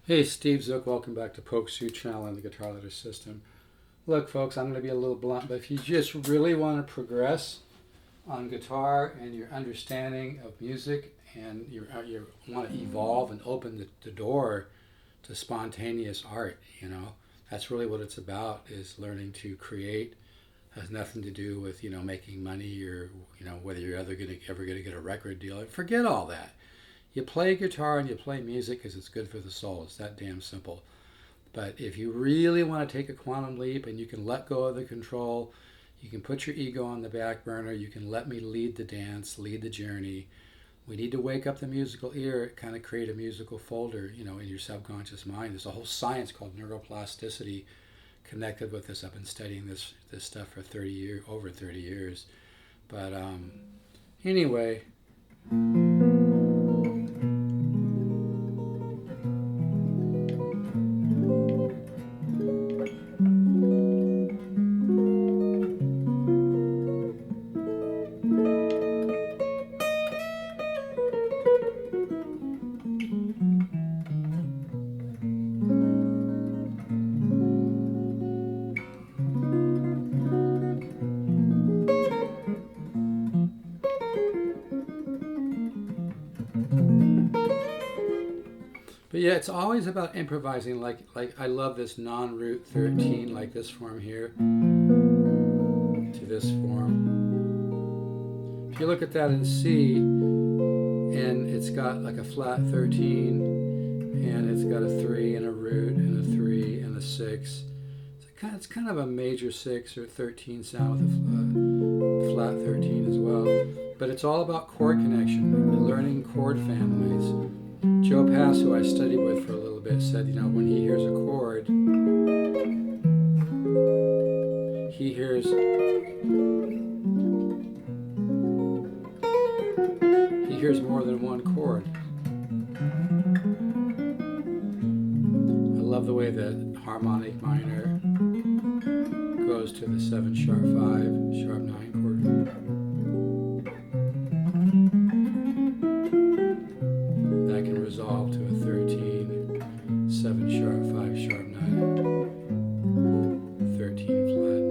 Hey, Steve Zook, welcome back to Poke Suit Channel and the Guitar Letter System. Look, folks, I'm going to be a little blunt, but if you just really want to progress on guitar and your understanding of music and you want to evolve and open the door to spontaneous art, that's really what it's about, is learning to create. Has nothing to do with, making money or, whether you're ever going to get a record deal. Forget all that. You play guitar and you play music because it's good for the soul. It's that damn simple. But if you really want to take a quantum leap and you can let go of the control, you can put your ego on the back burner, you can let me lead the dance, lead the journey. We need to wake up the musical ear, kind of create a musical folder, in your subconscious mind. There's a whole science called neuroplasticity connected with this. I've been studying this stuff for over 30 years. But anyway. But yeah, it's always about improvising. Like I love this non-root 13, like this form here, to this form. If you look at that in C, and it's got like a flat 13, and it's got a 3 and a root and a 3 and a 6. It's kind of a major 6 or 13 sound with a flat 13 as well. But it's all about chord connection, learning chord families. Joe Pass, who I studied with for a little bit, said, when he hears a chord, he hears more than one chord. I love the way the harmonic minor goes to the 7 sharp 5, sharp 9 chord. That can resolve to a 13, 7 sharp 5, sharp 9, 13 flat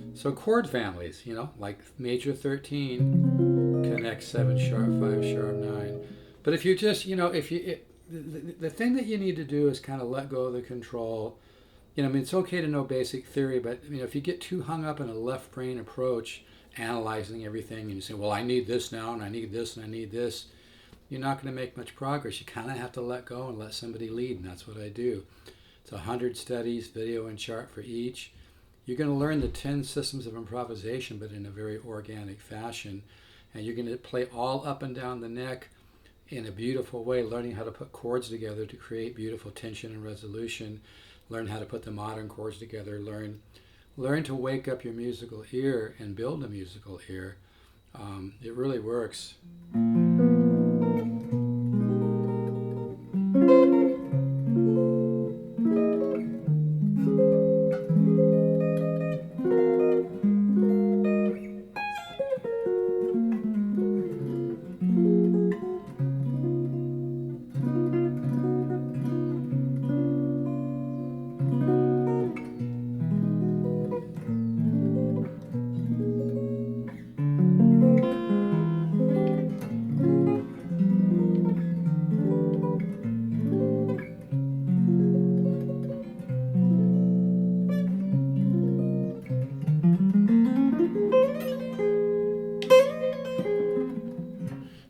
9. So chord families, like major 13 connects 7 sharp 5, sharp 9. But if you just, the thing that you need to do is kind of let go of the control. It's okay to know basic theory, but if you get too hung up in a left brain approach, analyzing everything, and you say, well, I need this now, and I need this, and I need this, you're not going to make much progress. You kind of have to let go and let somebody lead, and that's what I do. It's 100 studies, video and chart for each. You're going to learn the 10 systems of improvisation, but in a very organic fashion, and you're going to play all up and down the neck in a beautiful way, learning how to put chords together to create beautiful tension and resolution. Learn how to put the modern chords together. Learn to wake up your musical ear and build a musical ear. It really works.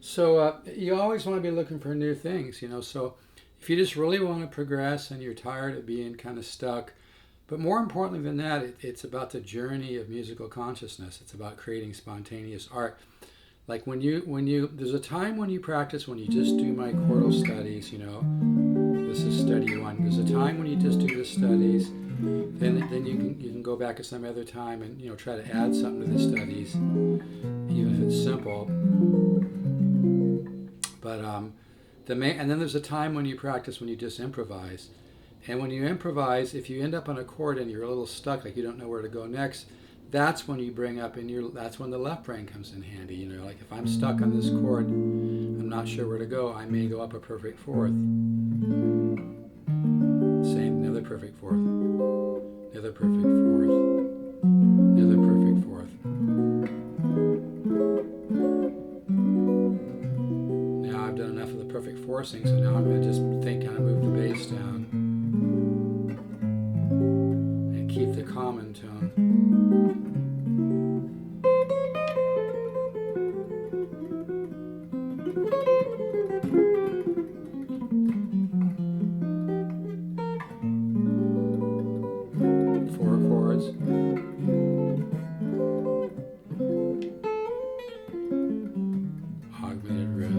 So you always want to be looking for new things, So if you just really want to progress and you're tired of being kind of stuck, but more importantly than that, it's about the journey of musical consciousness. It's about creating spontaneous art. Like there's a time when you practice, when you just do my chordal studies, this is study 1. There's a time when you just do the studies. Then you can go back at some other time and try to add something to the studies, even if it's simple. But and then there's a time when you practice, when you just improvise. And when you improvise, if you end up on a chord and you're a little stuck, like you don't know where to go next, that's when you bring up that's when the left brain comes in handy. You know, like if I'm stuck on this chord, I'm not sure where to go, I may go up a perfect fourth. Same, another perfect fourth, another perfect fourth, another perfect fourth. Now I've done enough of the perfect forcing, so now I'm going to just kind of move the bass down and keep the common tone. Four chords. Augmented riff.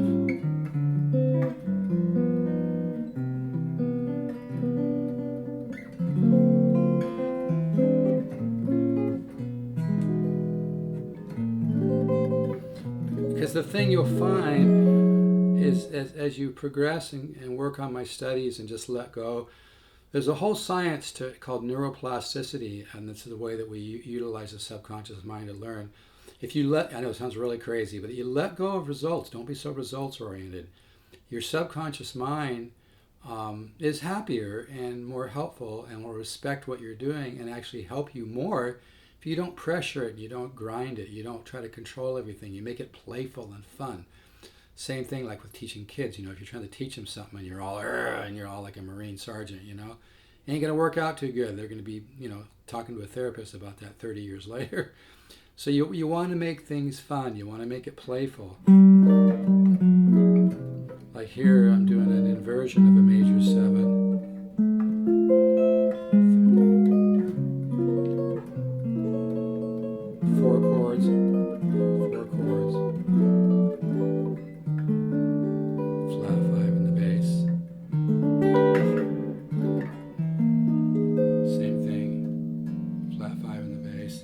Because the thing you'll find is as you progress and work on my studies and just let go, there's a whole science to it called neuroplasticity, and this is the way that we utilize the subconscious mind to learn. If you I know it sounds really crazy, but you let go of results, don't be so results oriented. Your subconscious mind is happier and more helpful and will respect what you're doing and actually help you more if you don't pressure it, you don't grind it, you don't try to control everything, you make it playful and fun. Same thing like with teaching kids, you know, if you're trying to teach them something and you're all like a Marine sergeant, you know, it ain't going to work out too good. They're going to be, you know, talking to a therapist about that 30 years later. So you want to make things fun. You want to make it playful. Like here, I'm doing an inversion of a major 7. Four chords. Flat 5 in the bass. Same thing. Flat 5 in the bass.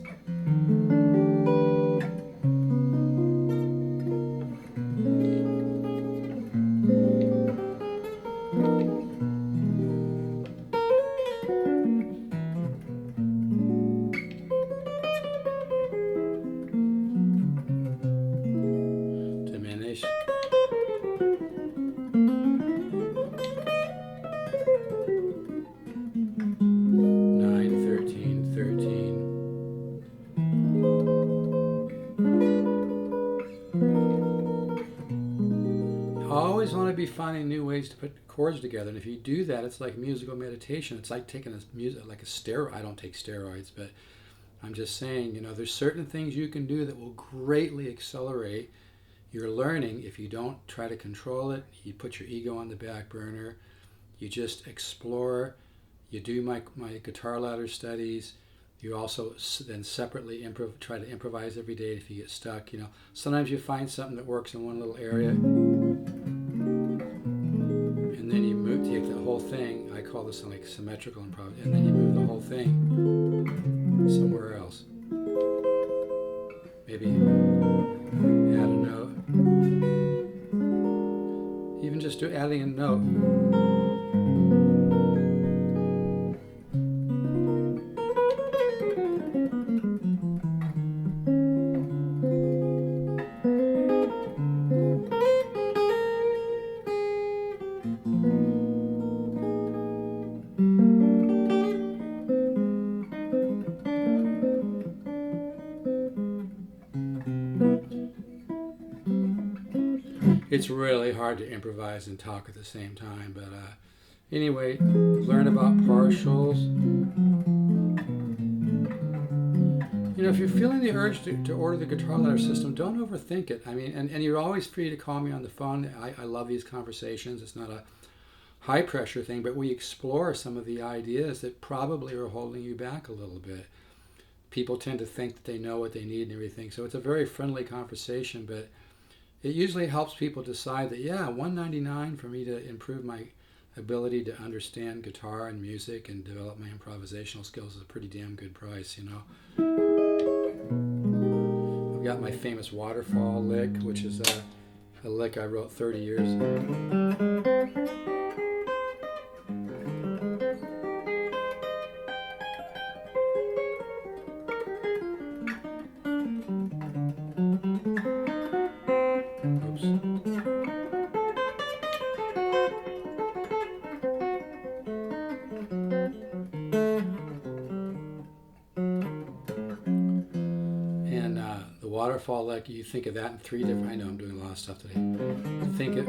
Diminish. Always want to be finding new ways to put chords together, and if you do that, it's like musical meditation. It's like taking a music, like a steroid. I don't take steroids, but I'm just saying, you know, there's certain things you can do that will greatly accelerate your learning if you don't try to control it. You put your ego on the back burner. You just explore. You do my guitar ladder studies. You also then separately try to improvise every day if you get stuck. You know, sometimes you find something that works in one little area, and then you move to the whole thing. I call this like symmetrical improv, and then you move the whole thing somewhere else. Maybe add a note. Even just adding a note. It's really hard to improvise and talk at the same time, but anyway, learn about partials. You know, if you're feeling the urge to order the guitar ladder system, don't overthink it. I mean, and you're always free to call me on the phone. I love these conversations. It's not a high pressure thing, but we explore some of the ideas that probably are holding you back a little bit. People tend to think that they know what they need and everything, so it's a very friendly conversation, but it usually helps people decide that, yeah, $199 for me to improve my ability to understand guitar and music and develop my improvisational skills is a pretty damn good price, you know. I've got my famous waterfall lick, which is a lick I wrote 30 years ago. waterfall, like you think of that in three different, I know I'm doing a lot of stuff today. Think of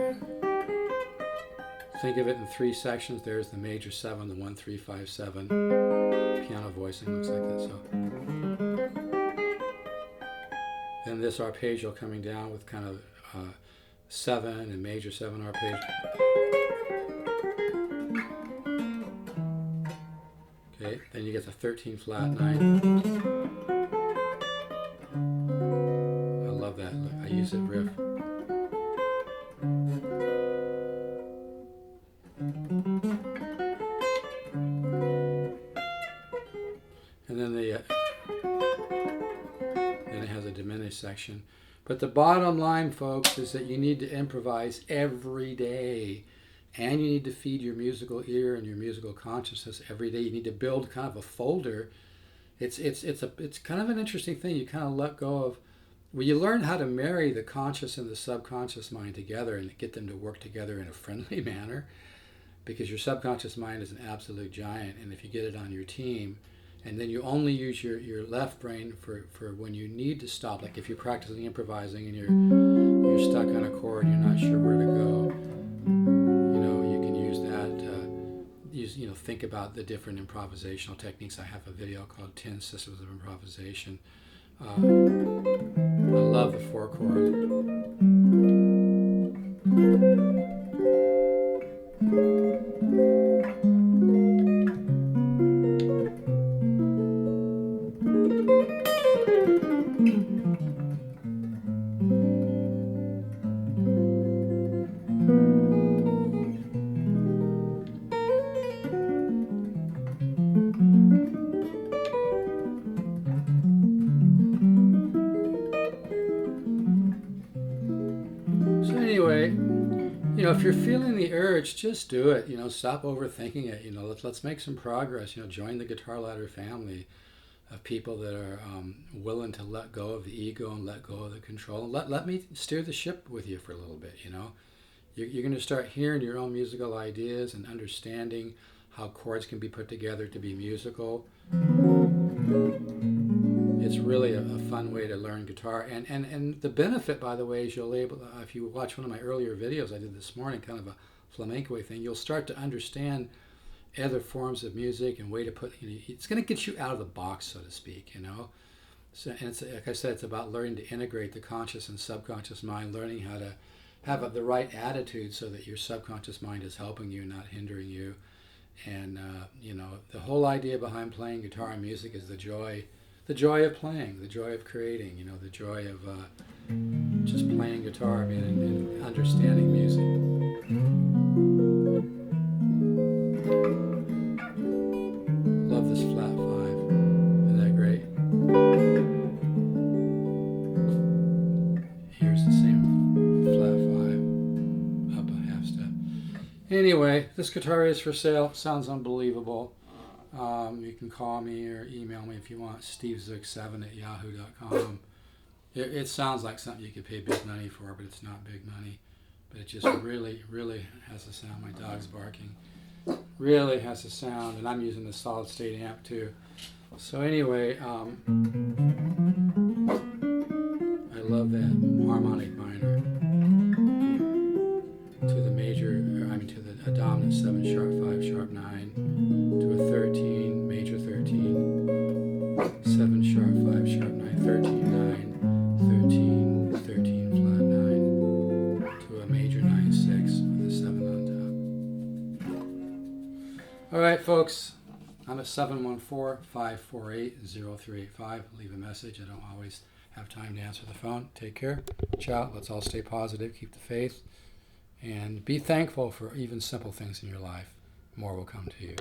it in three sections. There's the major 7, the 1, 3, 5, 7. Piano voicing looks like that. So then this arpeggio coming down with kind of 7 and major 7 arpeggio. Okay, then you get the 13 flat 9. I love that. I use it riff. And then then it has a diminished section. But the bottom line, folks, is that you need to improvise every day. And you need to feed your musical ear and your musical consciousness every day. You need to build kind of a folder. It's kind of an interesting thing. You kind of let go of, when you learn how to marry the conscious and the subconscious mind together and get them to work together in a friendly manner, because your subconscious mind is an absolute giant, and if you get it on your team, and then you only use your left brain for when you need to stop, like if you're practicing improvising and you're stuck on a chord and you're not sure where to go, you can use that. Think about the different improvisational techniques. I have a video called 10 Systems of Improvisation. I love the 4 chord. So anyway, if you're feeling the urge, just do it. Stop overthinking it. Let's make some progress. Join the Guitar Ladder family of people that are willing to let go of the ego and let go of the control. Let me steer the ship with you for a little bit. You're going to start hearing your own musical ideas and understanding how chords can be put together to be musical. It's really a fun way to learn guitar, and the benefit, by the way, is you'll able, if you watch one of my earlier videos I did this morning, kind of a flamenco thing, you'll start to understand other forms of music and way to put. It's going to get you out of the box, so to speak. So, and it's, like I said, it's about learning to integrate the conscious and subconscious mind, learning how to have the right attitude so that your subconscious mind is helping you, not hindering you. And the whole idea behind playing guitar and music is the joy of playing, the joy of creating, the joy of just playing guitar, and understanding music. Love this flat 5. Isn't that great? Here's the same flat 5, up a half step. Anyway, this guitar is for sale. Sounds unbelievable. You can call me or email me if you want, stevezook7@yahoo.com. It sounds like something you could pay big money for, but it's not big money. But it just really, really has a sound. My dog's barking. Really has a sound, and I'm using the solid state amp too. So anyway, I love that harmonic minor to the to the dominant 7 sharp 5 sharp 9 to a 13 major 13 7 sharp 5 sharp 9 13 9 13 13 flat 9 to a major 9 6 with a 7 on top. All right, folks, I'm at 714-548-0385. Leave a message. I don't always have time to answer the phone. Take care. Ciao. Let's all stay positive. Keep the faith. And be thankful for even simple things in your life. More will come to you.